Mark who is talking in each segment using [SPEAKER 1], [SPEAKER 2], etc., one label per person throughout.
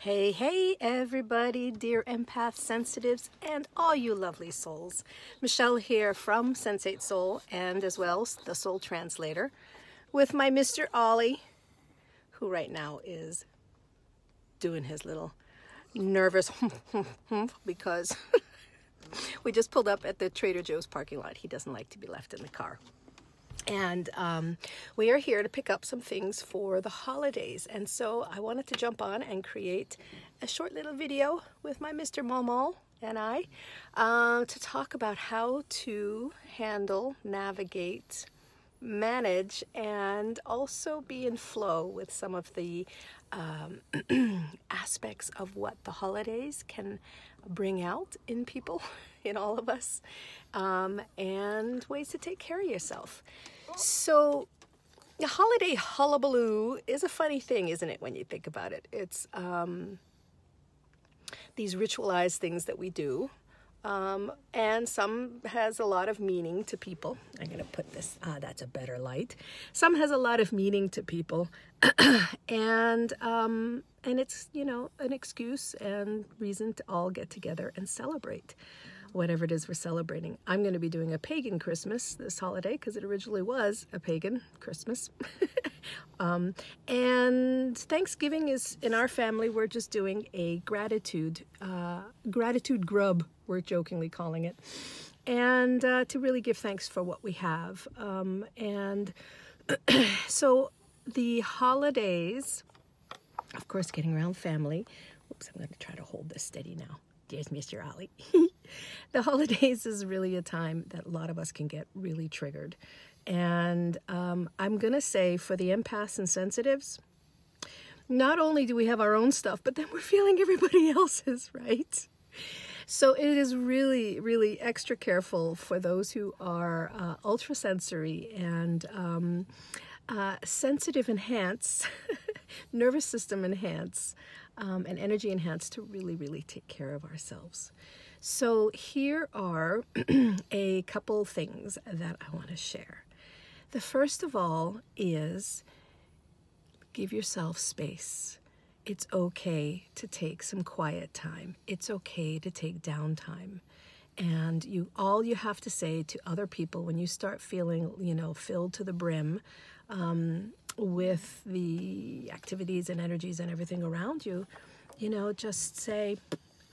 [SPEAKER 1] Hey, hey, everybody, dear empath sensitives, and all you lovely souls. Michelle here from Sensate Soul, and as well the Soul Translator, with my Mr. Ollie, who right now is doing his little nervous because we just pulled up at the Trader Joe's parking lot. He doesn't like to be left in the car. And we are here to pick up some things for the holidays. And so I wanted to jump on and create a short little video with my Mr. Momo and I to talk about how to handle, navigate, manage, and also be in flow with some of the aspects of what the holidays can bring out in people, in all of us, and ways to take care of yourself. So the holiday hullabaloo is a funny thing, isn't it, when you think about it? It's these ritualized things that we do, and some has a lot of meaning to people. I'm going to put this, that's a better light. Some has a lot of meaning to people, and it's, you know, an excuse and reason to all get together and celebrate whatever it is we're celebrating. I'm going to be doing a Pagan Christmas this holiday because it originally was a Pagan Christmas. And Thanksgiving is, in our family, we're just doing a gratitude grub, we're jokingly calling it, and to really give thanks for what we have. And so the holidays, of course, getting around family. Oops, I'm going to try to hold this steady now. There's Mr. Ollie. The holidays is really a time that a lot of us can get really triggered. And I'm going to say for the empaths and sensitives, not only do we have our own stuff, but then we're feeling everybody else's, right? So it is really, really extra careful for those who are ultrasensory and sensitive enhance, nervous system enhance, and energy enhance to really, really take care of ourselves. So here are a couple things that I want to share. The first of all is give yourself space. It's okay to take some quiet time. It's okay to take downtime. And all you have to say to other people when you start feeling, you know, filled to the brim with the activities and energies and everything around you, you know, just say,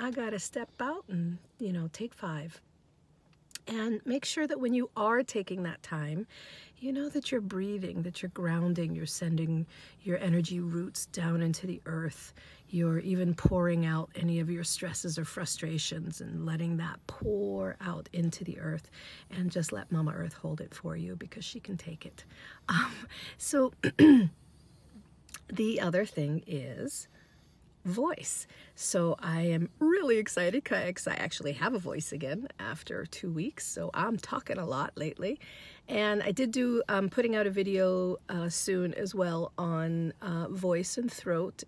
[SPEAKER 1] I got to step out and, you know, take 5. And make sure that when you are taking that time, you know that you're breathing, that you're grounding, you're sending your energy roots down into the earth. You're even pouring out any of your stresses or frustrations and letting that pour out into the earth, and just let Mama Earth hold it for you because she can take it. So the other thing is voice. So I am really excited because I actually have a voice again after 2 weeks. So I'm talking a lot lately. And I did do putting out a video soon as well on voice and throat,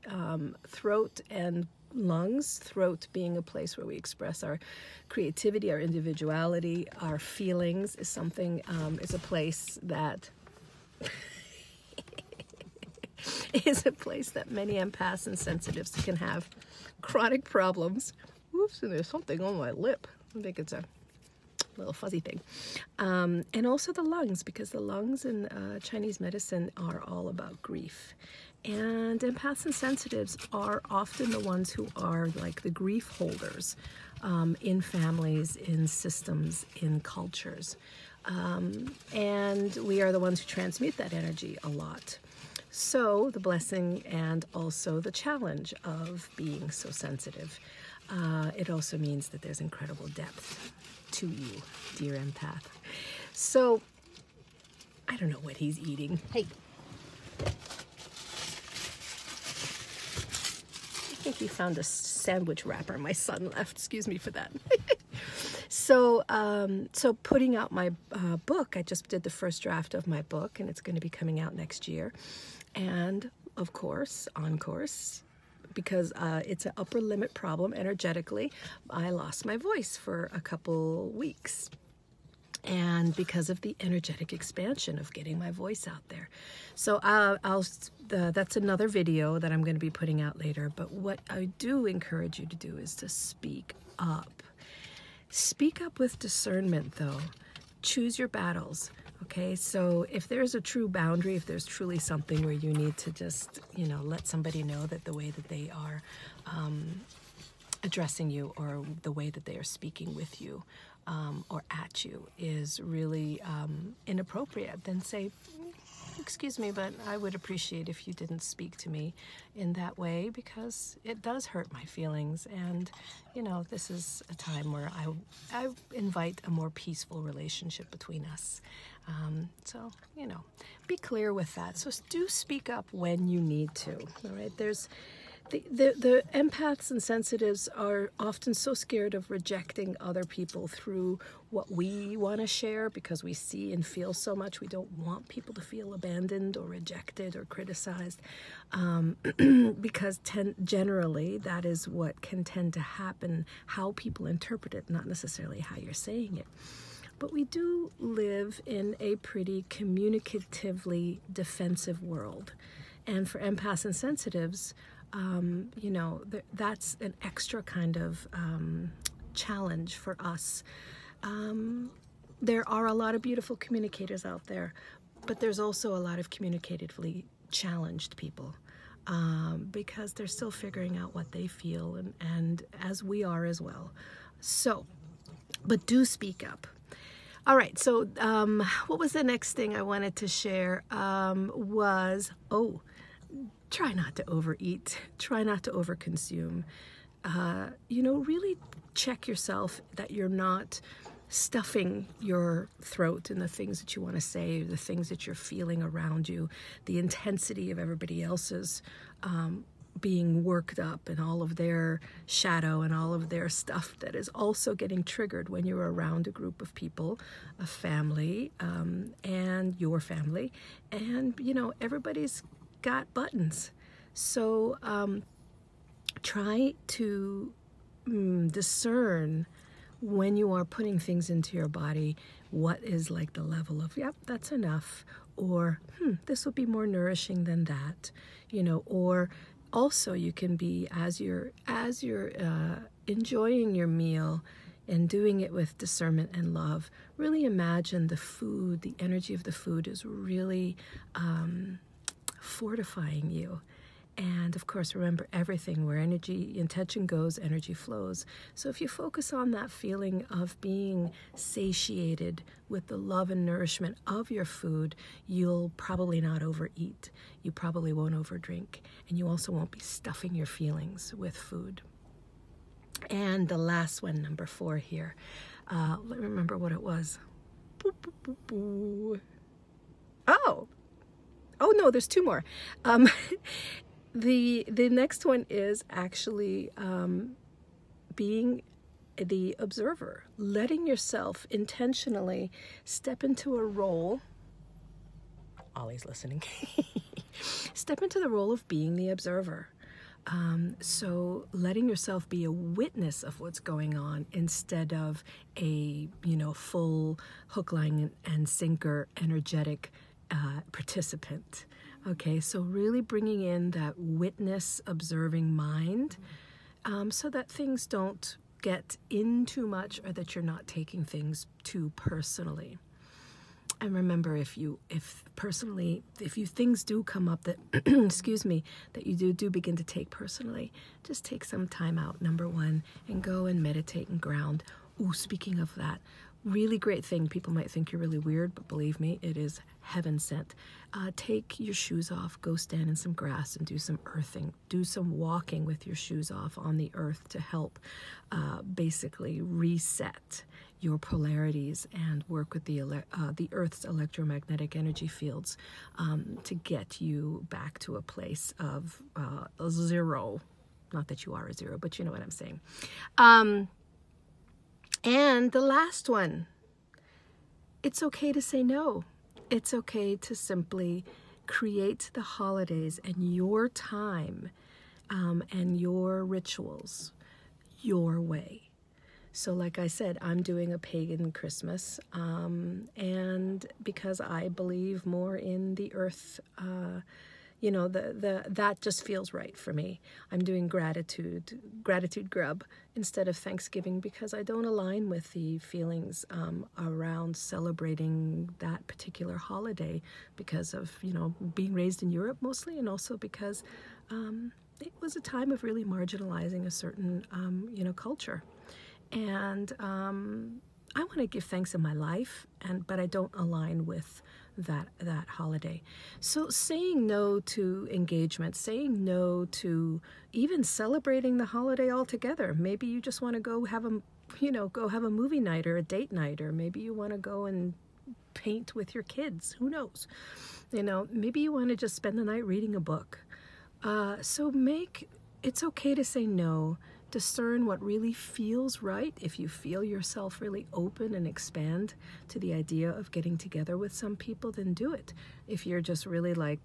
[SPEAKER 1] throat and lungs. Throat being a place where we express our creativity, our individuality, our feelings is something, is a place that is a place that many empaths and sensitives can have chronic problems. Oops, and there's something on my lip. I think it's a little fuzzy thing. And also the lungs, because the lungs in Chinese medicine are all about grief. And empaths and sensitives are often the ones who are like the grief holders in families, in systems, in cultures. And we are the ones who transmute that energy a lot. So the blessing and also the challenge of being so sensitive. It also means that there's incredible depth to you, dear empath. So I don't know what he's eating. Hey. I think he found a sandwich wrapper my son left. Excuse me for that. So putting out my book, I just did the first draft of my book, and it's going to be coming out next year. And of course, on course, because it's an upper limit problem energetically, I lost my voice for a couple weeks. and because of the energetic expansion of getting my voice out there. So that's another video that I'm going to be putting out later. But what I do encourage you to do is to speak up. Speak up with discernment, though. Choose your battles. Okay, so if there's a true boundary, if there's truly something where you need to just, let somebody know that the way that they are addressing you, or the way that they are speaking with you or at you is really inappropriate, then say, excuse me, but I would appreciate if you didn't speak to me in that way, because it does hurt my feelings. And, this is a time where I invite a more peaceful relationship between us. So, be clear with that. So do speak up when you need to. All right. There's the empaths and sensitives are often so scared of rejecting other people through what we want to share, because we see and feel so much. We don't want people to feel abandoned or rejected or criticized, because generally that is what can tend to happen, how people interpret it, not necessarily how you're saying it. But we do live in a pretty communicatively defensive world. And for empaths and sensitives, that's an extra kind of challenge for us. There are a lot of beautiful communicators out there, but there's also a lot of communicatively challenged people, because they're still figuring out what they feel, and as we are as well. So, but do speak up. All right, so what was the next thing I wanted to share? Try not to overeat. Try not to overconsume. Really check yourself that you're not stuffing your throat in the things that you want to say, the things that you're feeling around you, the intensity of everybody else's being worked up, and all of their shadow and all of their stuff that is also getting triggered when you're around a group of people, a family, and your family, and everybody's got buttons. So try to discern when you are putting things into your body, what is like the level of, yep, that's enough, or this will be more nourishing than that, or also you can be, as you're enjoying your meal and doing it with discernment and love, really imagine the food, the energy of the food is really fortifying you. And of course, remember, everything where intention goes, energy flows. So if you focus on that feeling of being satiated with the love and nourishment of your food, you'll probably not overeat. You probably won't overdrink. And you also won't be stuffing your feelings with food. And the last one, number 4 here. Let me remember what it was. Oh no, there's 2 more. The next one is actually being the observer, letting yourself intentionally step into a role. Ollie's listening. Step into the role of being the observer. So letting yourself be a witness of what's going on instead of a full hook, line, and sinker energetic participant. Okay, so really bringing in that witness, observing mind, so that things don't get in too much, or that you're not taking things too personally. And remember, if things do come up that, excuse me, that you do begin to take personally, just take some time out, number 1, and go and meditate and ground. Ooh, speaking of that, really great thing. People might think you're really weird, but believe me, it is heaven sent. Take your shoes off, go stand in some grass and do some earthing. Do some walking with your shoes off on the earth to help basically reset your polarities and work with the Earth's electromagnetic energy fields to get you back to a place of zero. Not that you are a zero, but you know what I'm saying. And the last one, it's okay to say no. It's okay to simply create the holidays and your time and your rituals your way. So like I said, I'm doing a pagan Christmas, and because I believe more in the earth, that just feels right for me. I'm doing gratitude grub instead of Thanksgiving because I don't align with the feelings around celebrating that particular holiday because of, being raised in Europe mostly, and also because it was a time of really marginalizing a certain, culture. And I want to give thanks in my life, but I don't align with that holiday. So saying no to engagement, saying no to even celebrating the holiday altogether. Maybe you just want to go have a movie night or a date night, or maybe you want to go and paint with your kids. Who knows? Maybe you want to just spend the night reading a book. It's okay to say no. Discern what really feels right. If you feel yourself really open and expand to the idea of getting together with some people, then do it. If you're just really like,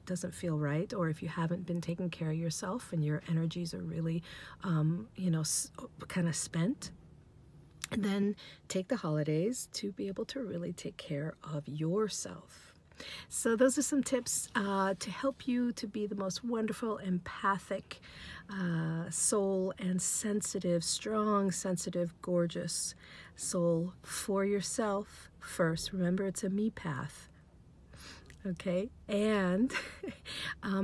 [SPEAKER 1] doesn't feel right, or if you haven't been taking care of yourself and your energies are really, kind of spent, then take the holidays to be able to really take care of yourself. So those are some tips to help you to be the most wonderful, empathic soul and sensitive, strong, sensitive, gorgeous soul for yourself first. Remember, it's a me path. Okay, and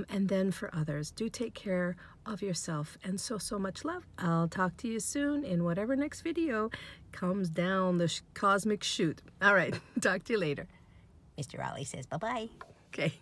[SPEAKER 1] then for others. Do take care of yourself, and so much love. I'll talk to you soon in whatever next video comes down the cosmic chute. All right, talk to you later.
[SPEAKER 2] Mr. Raleigh says bye-bye.
[SPEAKER 1] Okay.